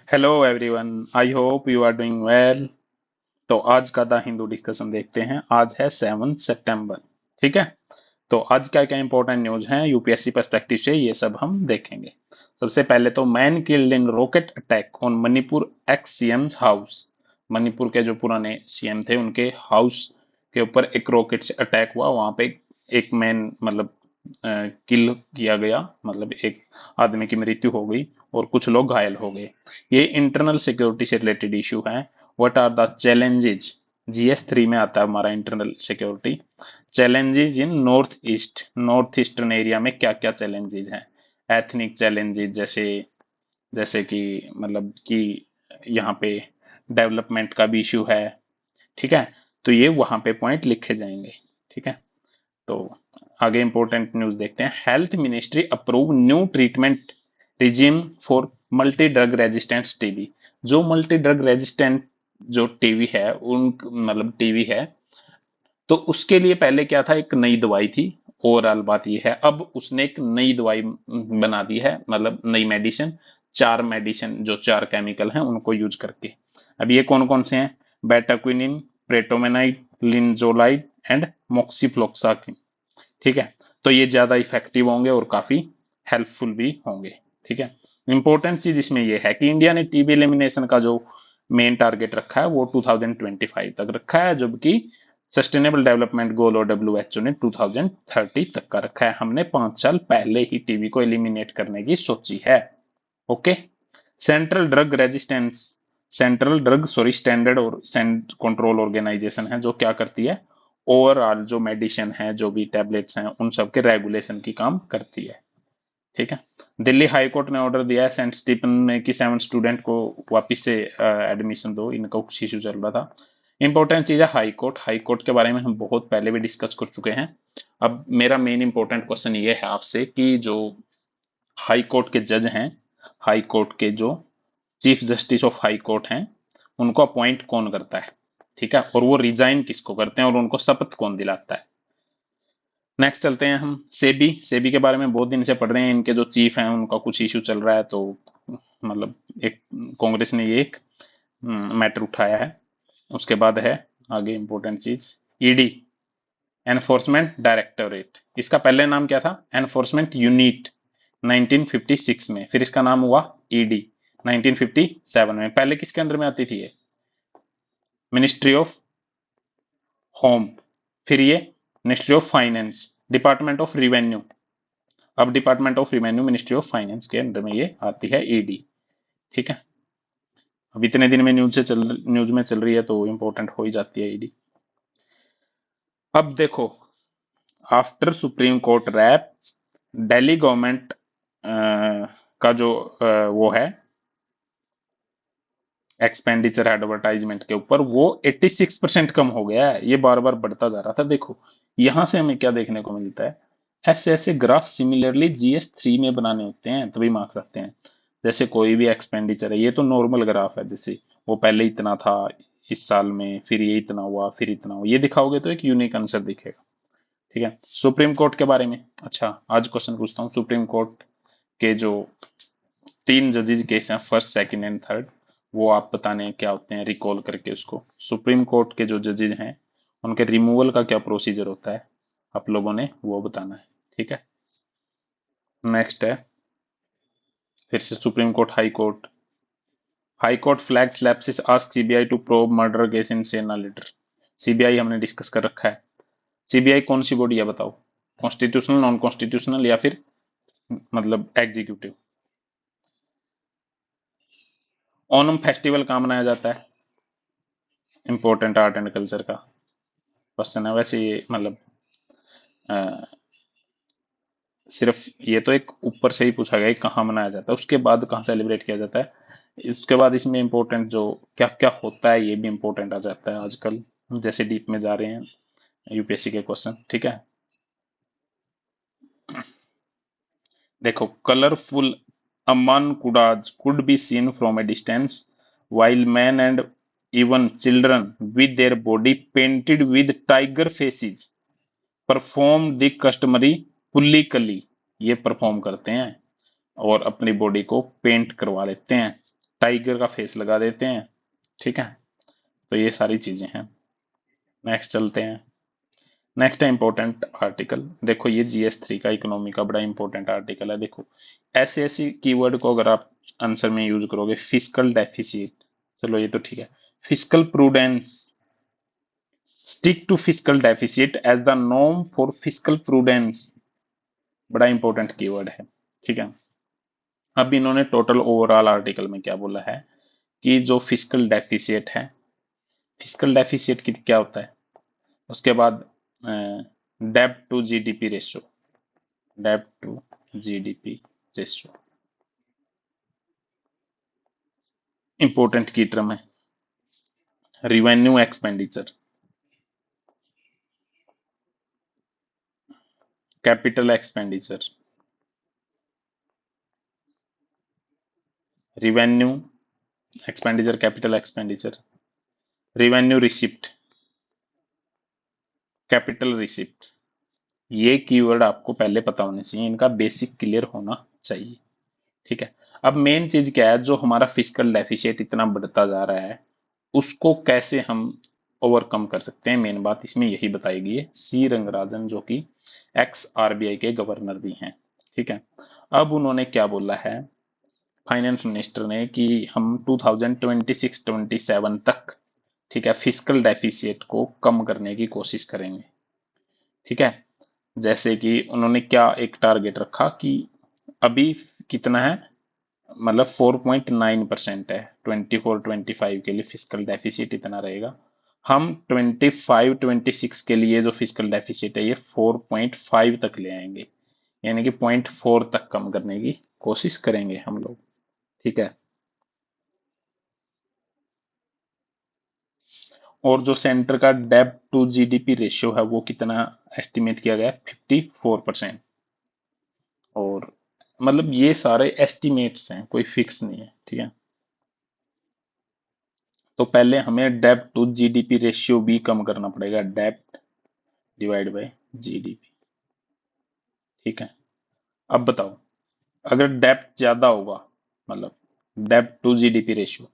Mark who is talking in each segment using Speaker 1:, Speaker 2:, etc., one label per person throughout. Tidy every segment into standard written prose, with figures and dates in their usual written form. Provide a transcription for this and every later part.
Speaker 1: Hello everyone, I hope you are doing well. तो आज का द हिंदू डिस्कशन देखते हैं। आज है 7 सितंबर। ठीक है। तो आज क्या क्या इंपॉर्टेंट न्यूज हैं यूपीएससी पर्सपेक्टिव से, ये सब हम देखेंगे। सबसे पहले तो man killed in rocket attack on Manipur ex CM house. Manipur के जो पुराने सीएम थे उनके हाउस के ऊपर एक रॉकेट से अटैक हुआ। वहां पे एक मैन मतलब किल किया गया, मतलब एक आदमी की मृत्यु हो गई और कुछ लोग घायल हो गए। ये इंटरनल सिक्योरिटी से रिलेटेड इशू है। What are the challenges? GS 3 में आता है हमारा internal security. Challenges in north eastern area में क्या क्या चैलेंजेस हैं? एथनिक चैलेंजेस, जैसे जैसे कि मतलब कि यहाँ पे डेवलपमेंट का भी इशू है। ठीक है। तो ये वहां पे पॉइंट लिखे जाएंगे। ठीक है। तो आगे इंपॉर्टेंट न्यूज देखते हैं। Health ministry approve new treatment regime for multi drug resistant TB. जो मल्टी ड्रग रेजिस्टेंट जो टीबी है, उन मतलब टीबी है, तो उसके लिए पहले क्या था, एक नई दवाई थी। ओवरऑल बात यह है, अब उसने एक नई दवाई बना दी है, मतलब नई मेडिसिन। 4 मेडिसिन, जो 4 केमिकल हैं उनको यूज करके। अब ये कौन कौन से हैं? बेटाक्विनिन, प्रेटोमेनाइड, लिंजोलाइड एंड मोक्सीफ्लोक्साकिन। ठीक है। तो ये ज्यादा इफेक्टिव होंगे और काफी हेल्पफुल भी होंगे। ठीक है। इंपॉर्टेंट चीज इसमें यह है कि इंडिया ने टीबी एलिमिनेशन का जो मेन टारगेट रखा है वो 2025 तक रखा है, जबकि सस्टेनेबल डेवलपमेंट गोल और डब्ल्यूएचओ ने 2030 तक का रखा है। हमने 5 साल पहले ही टीबी को एलिमिनेट करने की सोची है। Okay. Central drug resistance central drug sorry standard और कंट्रोल ऑर्गेनाइजेशन है, जो क्या करती है, ओवरऑल जो मेडिसिन है, जो भी टैबलेट्स हैं, उन सब के रेगुलेशन की काम करती है। ठीक है। दिल्ली हाई कोर्ट ने ऑर्डर दिया है सेंट स्टीफन में कि 7 स्टूडेंट को वापस से एडमिशन दो, इनका कुछ इशू चल रहा था। इंपॉर्टेंट चीज है हाई कोर्ट के बारे में हम बहुत पहले भी डिस्कस कर चुके हैं। अब मेरा मेन इंपॉर्टेंट क्वेश्चन ये है आपसे कि जो हाई कोर्ट के जज हैं, हाई कोर्ट के जो chief justice of high court हैं, उनको अपॉइंट कौन करता है? ठीक है। और वो रिजाइन किसको करते हैं और उनको शपथ कौन दिलाता है? नेक्स्ट चलते हैं हम। सेबी सेबी के बारे में बहुत दिन से पढ़ रहे हैं। इनके जो चीफ हैं उनका कुछ इशू चल रहा है, तो मतलब एक कांग्रेस ने ये एक मैटर उठाया है। उसके बाद है आगे इंपॉर्टेंट चीज, ईडी, एनफोर्समेंट डायरेक्टोरेट। इसका पहले नाम क्या था? एनफोर्समेंट यूनिट 1956 में, फिर इसका नाम हुआ ईडी 1957 में। पहले किसके अंडर में आती थी ये? Ministry of home. फिर ये ministry of finance, department of revenue. अब department of revenue ministry of finance के अंडर में ये आती है, ईडी। ठीक है। अब इतने दिन में न्यूज में चल रही है तो इंपॉर्टेंट हो ही जाती है ईडी। अब देखो, after supreme court rap, Delhi government का जो वो है एक्सपेंडिचर एडवर्टाइजमेंट के ऊपर, वो 86% कम हो गया है। ये बार बार बढ़ता जा रहा था। देखो यहां से हमें क्या देखने को मिलता है, ऐसे ऐसे ग्राफ सिमिलरली GS 3 में बनाने होते हैं तभी मार्क्स आते हैं। जैसे कोई भी एक्सपेंडिचर है, ये तो नॉर्मल ग्राफ है, जैसे वो पहले इतना था इस साल में, फिर ये इतना हुआ, फिर इतना हुआ, ये दिखाओगे तो एक यूनिक आंसर दिखेगा। ठीक है। सुप्रीम कोर्ट के बारे में, अच्छा आज क्वेश्चन पूछता हूँ। सुप्रीम कोर्ट के जो 3 जजेज केस हैं, फर्स्ट सेकंड एंड थर्ड, वो आप बताने क्या होते हैं, रिकॉल करके उसको। सुप्रीम कोर्ट के जो जजेज हैं उनके रिमूवल का क्या प्रोसीजर होता है, आप लोगों ने वो बताना है। ठीक है। नेक्स्ट है फिर से supreme court, high court. High court flags lapses, ask CBI to probe murder case in Sena leader. CBI हमने डिस्कस कर रखा है। सीबीआई कौन सी बॉडी है बताओ? कॉन्स्टिट्यूशनल, नॉन कॉन्स्टिट्यूशनल या फिर मतलब एग्जीक्यूटिव? ओनम फेस्टिवल कहाँ मनाया जाता है? इंपॉर्टेंट आर्ट एंड कल्चर का क्वेश्चन है वैसे ये, मतलब सिर्फ ये तो एक ऊपर से ही पूछा गया है कहाँ मनाया जाता है, उसके बाद कहाँ सेलिब्रेट किया जाता है। इसके बाद इसमें इंपॉर्टेंट जो क्या क्या होता है ये भी इंपॉर्टेंट आ जाता है आजकल, जैसे डीप में जा रहे हैं यूपीएससी के क्वेश्चन। ठीक है। देखो, कलरफुल अमन कुडाज could be seen from a distance while men and even children with their body painted with tiger faces perform the customary Pulikali. ये परफॉर्म करते हैं और अपनी बॉडी को पेंट करवा लेते हैं टाइगर का फेस लगा देते हैं, ठीक है। तो ये सारी चीजें हैं। नेक्स्ट चलते हैं। नेक्स्ट है इंपॉर्टेंट आर्टिकल। देखो ये GS3 का इकोनॉमी का बड़ा इंपॉर्टेंट आर्टिकल है। देखो ऐसे ऐसे कीवर्ड को अगर आप आंसर में यूज करोगे, फिस्कल डेफिसिट, चलो ये तो ठीक है, fiscal prudence, stick to fiscal deficit as the norm for fiscal prudence, बड़ा इंपॉर्टेंट कीवर्ड है, ठीक है। अब इन्होंने टोटल ओवरऑल आर्टिकल में क्या बोला है कि जो फिस्कल डेफिसिट है, फिस्कल डेफिसिट की क्या होता है, उसके बाद डेब्ट टू जीडीपी रेशियो, डेब्ट टू जीडीपी रेशियो इंपॉर्टेंट की टर्म है। Revenue expenditure, capital expenditure, revenue expenditure, capital expenditure, revenue receipt, capital receipt. ये कीवर्ड आपको पहले पता होने चाहिए, इनका बेसिक क्लियर होना चाहिए, ठीक है। अब मेन चीज क्या है, जो हमारा फिस्कल डेफिसिट इतना बढ़ता जा रहा है, उसको कैसे हम ओवरकम कर सकते हैं, मेन बात इसमें यही बताई गई है। सी रंगराजन जो कि एक्स आरबीआई के गवर्नर भी हैं, ठीक है। अब उन्होंने क्या बोला है फाइनेंस मिनिस्टर ने कि हम 2026-27 तक, ठीक है, फिस्कल डेफिसिट को कम करने की कोशिश करेंगे, ठीक है। जैसे कि उन्होंने क्या एक टारगेट रखा कि अभी कितना है, मतलब 4.9% है, 24-25 के लिए फिस्कल डेफिसिट इतना रहेगा। हम 25-26 के लिए जो फिस्कल डेफिसिट है ये 4.5 तक ले आएंगे, यानी कि 0.4 तक कम करने की कोशिश करेंगे हम लोग, ठीक है। और जो सेंटर का डेब्ट टू जीडीपी रेशियो है वो कितना एस्टिमेट किया गया है, 54%। और मतलब ये सारे एस्टिमेट्स हैं, कोई फिक्स नहीं है, ठीक है। तो पहले हमें डेब्ट टू जीडीपी रेशियो भी कम करना पड़ेगा, डेब्ट डिवाइड बाय जीडीपी, ठीक है। अब बताओ, अगर डेब्ट ज्यादा होगा, मतलब डेब्ट टू जीडीपी रेशियो,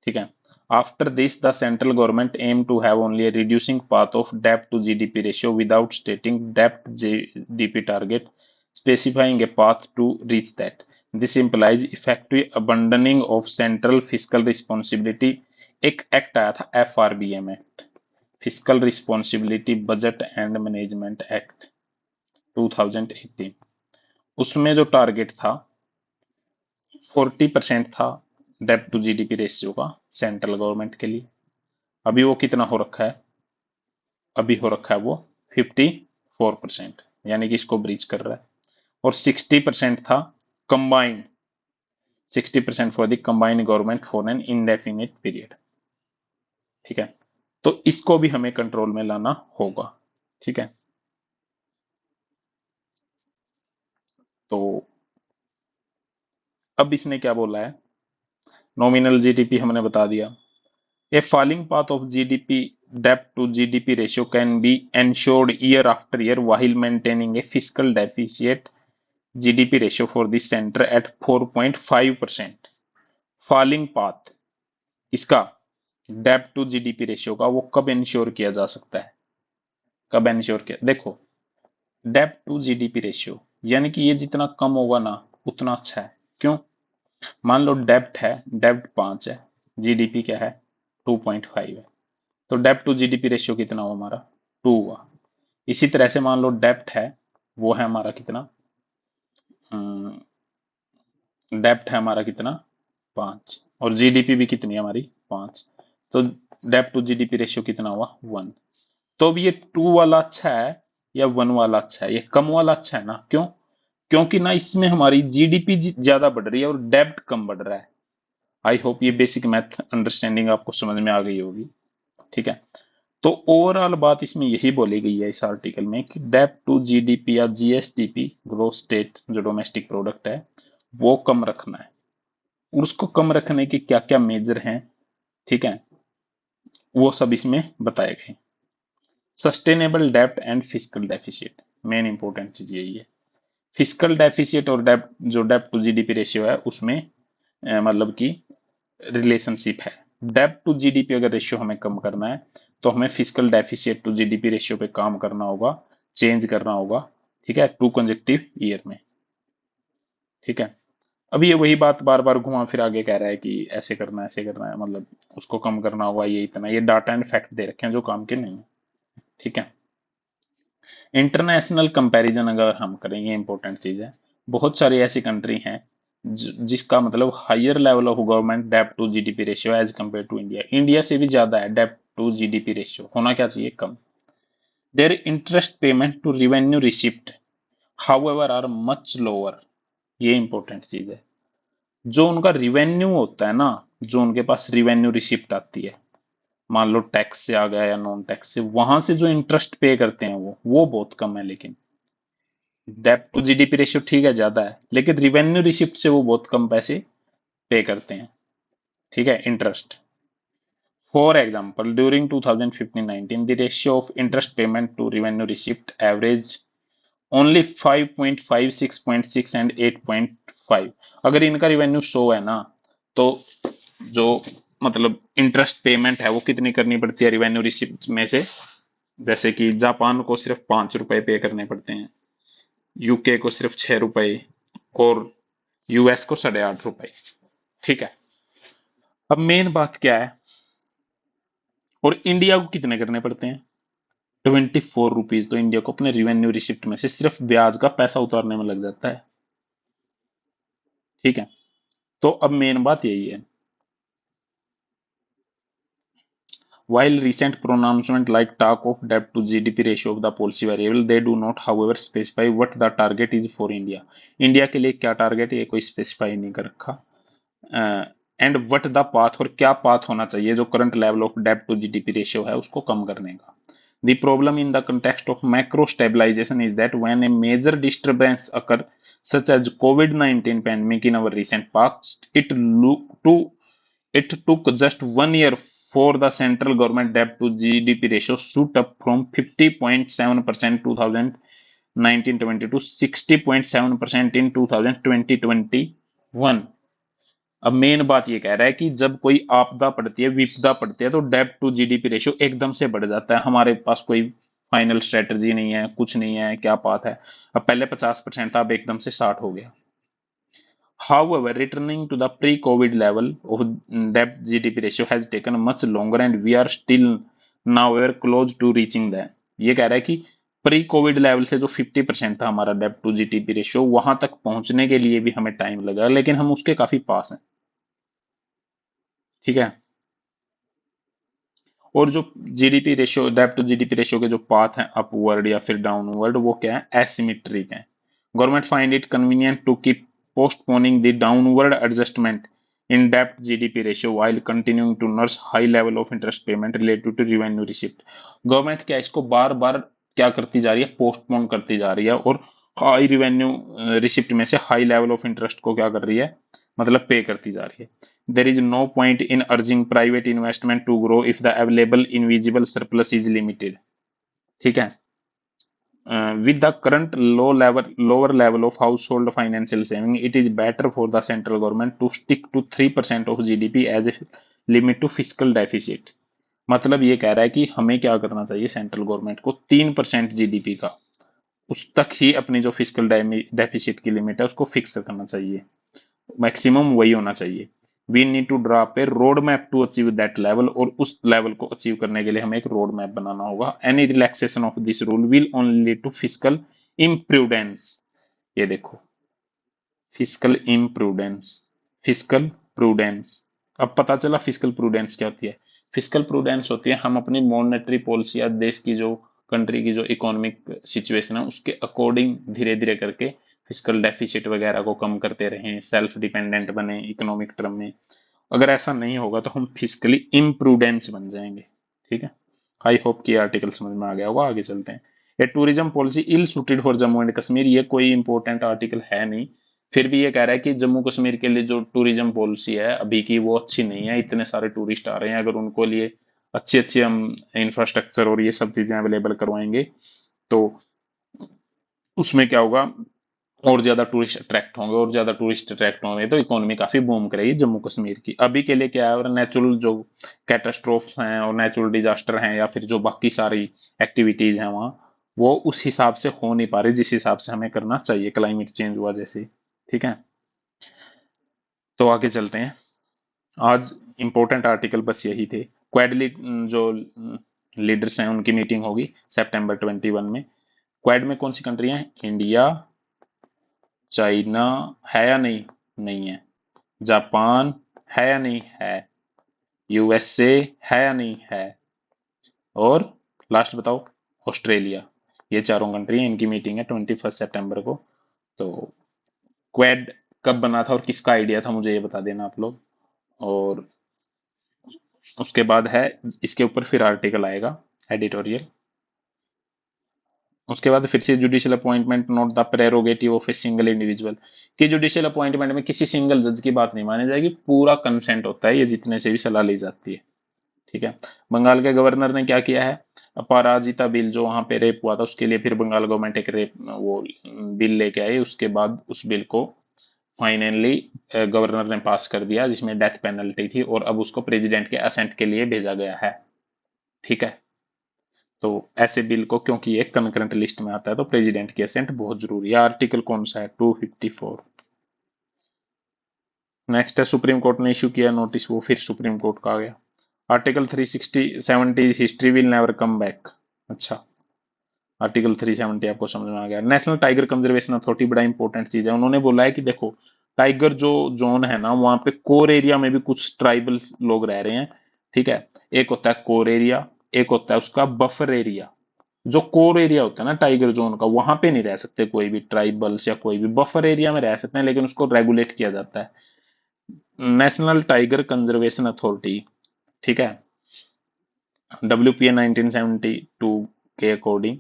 Speaker 1: ठीक है, after this the central government aim to have only a reducing path of debt to GDP ratio without stating debt GDP target, specifying a path to reach that. This implies effective abandoning of central fiscal responsibility. एक act आया था FRBM act, fiscal responsibility budget and management act 2018, उसमें जो target था 40% था डेब्ट to GDP ratio का central government के लिए। अभी वो कितना हो रखा है, अभी हो रखा है वो 54%, यानी कि इसको ब्रीच कर रहा है। और 60% था combined, 60% for the combined government for an indefinite period, ठीक है। तो इसको भी हमें कंट्रोल में लाना होगा, ठीक है। तो अब इसने क्या बोला है, नॉमिनल जीडीपी हमने बता दिया। A falling path of GDP डेब्ट to GDP ratio can be ensured year after year while maintaining a fiscal deficit GDP ratio for the center at 4.5%। Falling path इसका डेब्ट टू जीडीपी रेशियो का वो कब ensure किया जा सकता है, कब इंश्योर किया, देखो डेब्ट टू जीडीपी रेशियो यानी कि ये जितना कम होगा ना उतना अच्छा है। क्यों, मान लो डेब्ट है, डेब्ट 5 है, जीडीपी क्या है 2.5 है, तो डेब्ट टू जीडीपी रेशियो कितना हुआ हमारा 2 हुआ। इसी तरह से मान लो डेब्ट है, वो है हमारा कितना, डेब्ट है हमारा कितना 5, और जीडीपी भी कितनी है हमारी 5, तो डेब्ट टू जीडीपी रेशियो कितना हुआ 1। तो अब ये 2 वाला अच्छा है या 1 वाला अच्छा है, ये कम वाला अच्छा है ना, क्यों, क्योंकि ना इसमें हमारी जीडीपी ज्यादा बढ़ रही है और डेब्ट कम बढ़ रहा है। आई होप ये बेसिक मैथ अंडरस्टैंडिंग आपको समझ में आ गई होगी, ठीक है। तो ओवरऑल बात इसमें यही बोली गई है इस आर्टिकल में कि डेब्ट टू जीडीपी या जीएसडीपी, ग्रोथ स्टेट जो डोमेस्टिक प्रोडक्ट है, वो कम रखना है। और उसको कम रखने के क्या क्या मेजर हैं, ठीक है, वो सब इसमें बताए गए। सस्टेनेबल डेब्ट and fiscal deficit, main important चीज यही है। फिस्कल डेफिसिट और डेब्ट, जो डेब्ट टू जीडीपी रेशियो है उसमें मतलब कि रिलेशनशिप है। डेब्ट टू जीडीपी अगर रेशियो हमें कम करना है तो हमें physical deficit to GDP ratio पे काम करना होगा, चेंज करना होगा, ठीक है, 2 कंसेक्यूटिव ईयर में। ठीक है, अब ये वही बात बार बार घुमा फिर आगे कह रहा है कि ऐसे करना है ऐसे करना है, मतलब उसको कम करना होगा, ये इतना, ये डाटा एंड फैक्ट दे रखे हैं जो काम के नहीं है। ठीक है, इंटरनेशनल कंपैरिजन अगर हम करेंगे, इंपॉर्टेंट चीज है, बहुत सारी ऐसी कंट्री हैं जिसका मतलब हायर लेवल ऑफ गवर्नमेंट डेब्ट to GDP ratio as compare to India, India से भी ज्यादा है डेब्ट टू जीडीपी रेशियो, होना क्या चाहिए, कम। Their interest payment to revenue receipt however are much lower, ये इंपॉर्टेंट चीज है। जो उनका रिवेन्यू होता है ना, जो उनके पास रिवेन्यू रिसिप्ट आती है, मान लो टैक्स से आ गया या नॉन टैक्स से, वहां से जो इंटरेस्ट पे करते हैं वो बहुत कम है। लेकिन डेब्ट टू जीडीपी रेशियो ठीक है ज्यादा है, लेकिन रिवेन्यू रिसिप्ट से वो बहुत कम पैसे पे करते हैं। ठीक है, interest. For example during 2015-19 the ratio of interest payment to revenue receipt average only 5.5, 6.6 and 8.5। अगर इनका रिवेन्यू शो है ना, तो जो मतलब इंटरेस्ट पेमेंट है वो कितनी करनी पड़ती है रिवेन्यू रिसिप्ट में से, जैसे कि जापान को सिर्फ 5 रुपए पे करने पड़ते हैं, यूके को सिर्फ 6 रुपए, और यूएस को 8.5 रुपए। ठीक है, अब मेन बात क्या है, और इंडिया को कितने करने पड़ते हैं, 24 रुपीज। तो इंडिया को अपने रिवेन्यू रिसिप्ट में से सिर्फ ब्याज का पैसा उतारने में लग जाता है। ठीक है, तो अब मेन बात यही है, while recent pronouncement like talk of debt to GDP ratio of the policy variable, they do not however specify what the target is for India। India के लिए क्या टारगेट है ये कोई स्पेसिफाई नहीं कर रखा, एंड व्हाट द पाथ, और क्या पाथ होना चाहिए जो करंट लेवल ऑफ डेब्ट टू जीडीपी रेशियो है उसको कम करने का। The problem in the context of macro stabilization is that when a major disturbance occur, such as COVID-19 pandemic in our recent past, it took just 1 year for the central government debt to GDP ratio shoot up from 50.7% 2019-20 to 60.7% in 2020-21। अब main बात ये कह रहा है कि जब कोई आपदा पड़ती है, विपदा पड़ती है, तो डेब्ट टू जीडीपी रेशियो एकदम से बढ़ जाता है। हमारे पास कोई फाइनल स्ट्रेटजी नहीं है, कुछ नहीं है, क्या बात है, अब पहले 50% था, अब एकदम से 60 हो गया। However, returning to the pre-COVID level of debt GDP ratio has taken much longer and we are still nowhere close to reaching that। ये कह रहा है कि प्री कोविड लेवल से जो 50% था हमारा डेब्ट टू जीडीपी रेशियो, वहां तक पहुंचने के लिए भी हमें टाइम लगा, लेकिन हम उसके काफी पास हैं। ठीक है, और जो जीडीपी रेशियो, डेब्ट टू जीडीपी रेशियो के जो पाथ हैं अपवर्ड या फिर डाउनवर्ड, वो क्या है, एसिमेट्रिक है। Government find it convenient to keep postponing the downward adjustment in डेब्ट GDP ratio while continuing to nurse high level of interest payment related to revenue receipt. Government क्या इसको बार बार क्या करती जा रही है, पोस्टपोन करती जा रही है, और हाई रिवेन्यू रिसिप्ट में से हाई लेवल ऑफ इंटरेस्ट को क्या कर रही है, मतलब पे करती जा रही है। There is no point in urging private investment to grow if the available invisible surplus is limited। ठीक है, with the current lower level of household financial saving, it is better for the central government to stick to 3% of GDP as a limit to fiscal deficit। मतलब ये कह रहा है कि हमें क्या करना चाहिए, सेंट्रल गवर्नमेंट को 3% जीडीपी का, उस तक ही अपनी जो फिजिकल डेफिसिट की लिमिट है उसको फिक्स करना चाहिए, मैक्सिमम वही होना चाहिए। We need to draw up a road map to achieve that level, और उस लेवल को अचीव करने के लिए हमें एक रोड मैप बनाना होगा। Any relaxation of this rule will only lead to physical imprudence. ये देखो, फिजिकल इम्प्रूडेंस, फिजिकल प्रूडेंस। अब पता चला फिजिकल प्रूडेंस क्या होती है। फिजिकल प्रूडेंस होती है हम अपनी मॉनेटरी पॉलिसी या देश की जो, कंट्री की जो इकोनॉमिक सिचुएशन है उसके अकॉर्डिंग धीरे धीरे करके फिजिकल डेफिसिट वगैरह को कम करते रहें, सेल्फ डिपेंडेंट बने इकोनॉमिक टर्म में। अगर ऐसा नहीं होगा तो हम फिजिकली इम्प्रूडेंस बन जाएंगे। ठीक है, आई होप कि आर्टिकल समझ में आ गया होगा। आगे चलते हैं। ये tourism policy ill suited for Jammu and Kashmir, ये कोई इंपॉर्टेंट आर्टिकल है नहीं, फिर भी ये कह रहा है कि जम्मू कश्मीर के लिए जो टूरिज्म पॉलिसी है अभी की वो अच्छी नहीं है, इतने सारे टूरिस्ट आ रहे हैं, अगर उनको लिए अच्छी अच्छी हम इंफ्रास्ट्रक्चर और ये सब चीजें अवेलेबल करवाएंगे तो उसमें क्या होगा, और ज्यादा टूरिस्ट अट्रैक्ट होंगे, और ज्यादा टूरिस्ट अट्रैक्ट होंगे तो इकोनॉमी काफी बूम करेगी जम्मू कश्मीर की। अभी के लिए क्या है, और नेचुरल जो कैटास्ट्रोफ्स हैं और नेचुरल डिजास्टर हैं या फिर जो बाकी सारी एक्टिविटीज हैं वहाँ, वो उस हिसाब से हो नहीं पा रही जिस हिसाब से हमें करना चाहिए, क्लाइमेट चेंज हुआ जैसे। ठीक है, तो आगे चलते हैं। आज इंपॉर्टेंट आर्टिकल बस यही थे। क्वाड जो लीडर्स हैं उनकी मीटिंग होगी सितंबर 21 में। क्वाड में कौन सी कंट्री है? इंडिया, चाइना है या नहीं? नहीं है। जापान है या नहीं? है। यूएसए है या नहीं? है। और लास्ट बताओ, ऑस्ट्रेलिया। ये चारों कंट्री हैं, इनकी मीटिंग है 21 सितंबर को। तो क्वेड कब बना था और किसका आइडिया था, मुझे ये बता देना आप लोग। और उसके बाद है, इसके ऊपर फिर आर्टिकल आएगा, एडिटोरियल। उसके बाद फिर से judicial appointment not the prerogative of a single individual, कि जुडिशियल अपॉइंटमेंट में किसी सिंगल जज की बात नहीं मानी जाएगी, पूरा कंसेंट होता है ये जितने से भी सलाह ली जाती है। ठीक है। बंगाल के गवर्नर ने क्या किया है, अपराजिता बिल जो वहां पे रेप हुआ था उसके लिए फिर बंगाल गवर्नमेंट एक रेप वो बिल लेके आई, उसके बाद उस बिल को फाइनली गवर्नर ने पास कर दिया जिसमें डेथ पेनल्टी थी, और अब उसको प्रेसिडेंट के असेंट के लिए भेजा गया है। ठीक है। तो ऐसे बिल को, क्योंकि ये कंकरेंट लिस्ट में आता है, तो प्रेसिडेंट की असेंट बहुत जरूरी है। आर्टिकल कौन सा है? 254। नेक्स्ट है, सुप्रीम कोर्ट ने इशू किया नोटिस, वो फिर सुप्रीम कोर्ट का आ गया। Article 360 70, history will never come back. अच्छा, आर्टिकल 370 आपको समझ में आ गया। नेशनल टाइगर कंजर्वेशन अथॉरिटी बड़ा इंपॉर्टेंट चीज है। उन्होंने बोला है कि देखो, टाइगर जो जोन है ना, वहां पे कोर एरिया में भी कुछ ट्राइबल लोग रह रहे हैं। ठीक है। एक होता है कोर एरिया, एक होता है उसका बफर एरिया। जो कोर एरिया होता है ना टाइगर जोन का, वहां पे नहीं रह सकते कोई भी ट्राइबल्स या कोई भी। बफर एरिया में रह सकते हैं, लेकिन उसको रेगुलेट किया जाता है। National tiger conservation authority. ठीक है। WPA 1972 के अकॉर्डिंग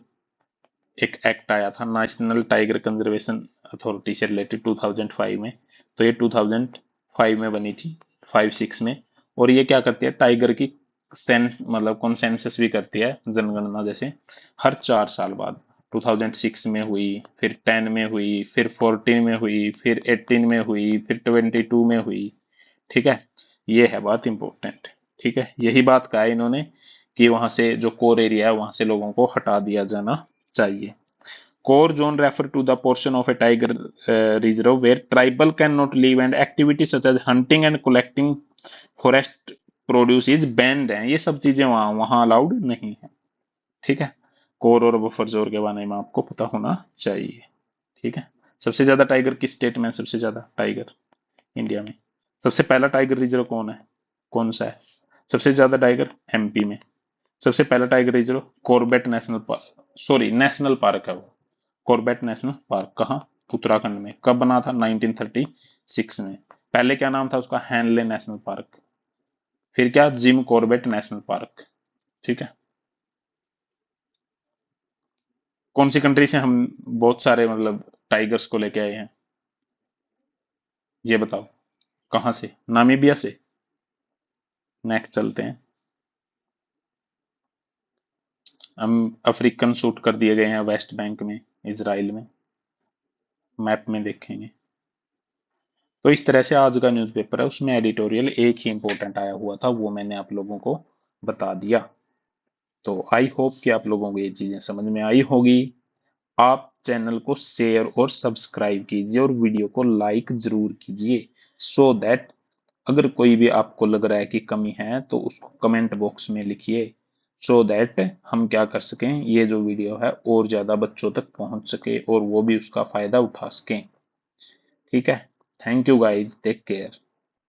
Speaker 1: एक एक्ट आया था नेशनल टाइगर कंजर्वेशन अथॉरिटी से रिलेटेड 2005 में। तो ये 2005 में बनी थी, 5-6 में। और ये क्या करती है, टाइगर की सेंस मतलब कॉन्सेंसस भी करती है, जनगणना जैसे, हर 4 साल बाद। 2006 में हुई, फिर 10 में हुई, फिर 14 में हुई, फिर 18 में हुई, फिर 22 में हुई। ठीक है। ये है बात इंपॉर्टेंट। ठीक है, यही बात कहा है इन्होंने कि वहां से जो कोर एरिया है वहां से लोगों को हटा दिया जाना चाहिए। Core zone refer to the portion of a tiger reserve where tribal cannot live and activities such as hunting and collecting forest produce is banned है। ये सब चीजें वहां वहां अलाउड नहीं है। ठीक है। कोर और बफर जोन के बारे में आपको पता होना चाहिए। ठीक है। सबसे ज्यादा टाइगर किस स्टेट में है? सबसे ज्यादा टाइगर इंडिया में। सबसे पहला टाइगर रिजर्व कौन है? कौन सा है? सबसे ज्यादा टाइगर MP में। सबसे पहला tiger reserve Corbett national park, sorry national park है वो। कॉर्बेट नेशनल पार्क कहाँ? उत्तराखंड में। कब बना था? 1936 में। पहले क्या नाम था उसका? Henle national park. फिर क्या? Jim Corbett national park. ठीक है। कौन सी कंट्री से हम बहुत सारे मतलब टाइगर्स को लेके आए हैं, ये बताओ? कहाँ से? नामीबिया से। नेक्स्ट चलते हैं। हम अफ्रीकन शूट कर दिए गए हैं वेस्ट बैंक में, इसराइल में। मैप में देखेंगे तो इस तरह से आज का न्यूज़पेपर है, उसमें एडिटोरियल एक ही इंपॉर्टेंट आया हुआ था, वो मैंने आप लोगों को बता दिया। तो आई होप कि आप लोगों को ये चीजें समझ में आई होगी। आप चैनल को शेयर और सब्सक्राइब कीजिए और वीडियो को लाइक जरूर कीजिए, सो दैट अगर कोई भी आपको लग रहा है कि कमी है तो उसको कमेंट बॉक्स में लिखिए, सो दैट हम क्या कर सकें, ये जो वीडियो है और ज्यादा बच्चों तक पहुंच सके और वो भी उसका फायदा उठा सकें। ठीक है। Thank you guys, take care.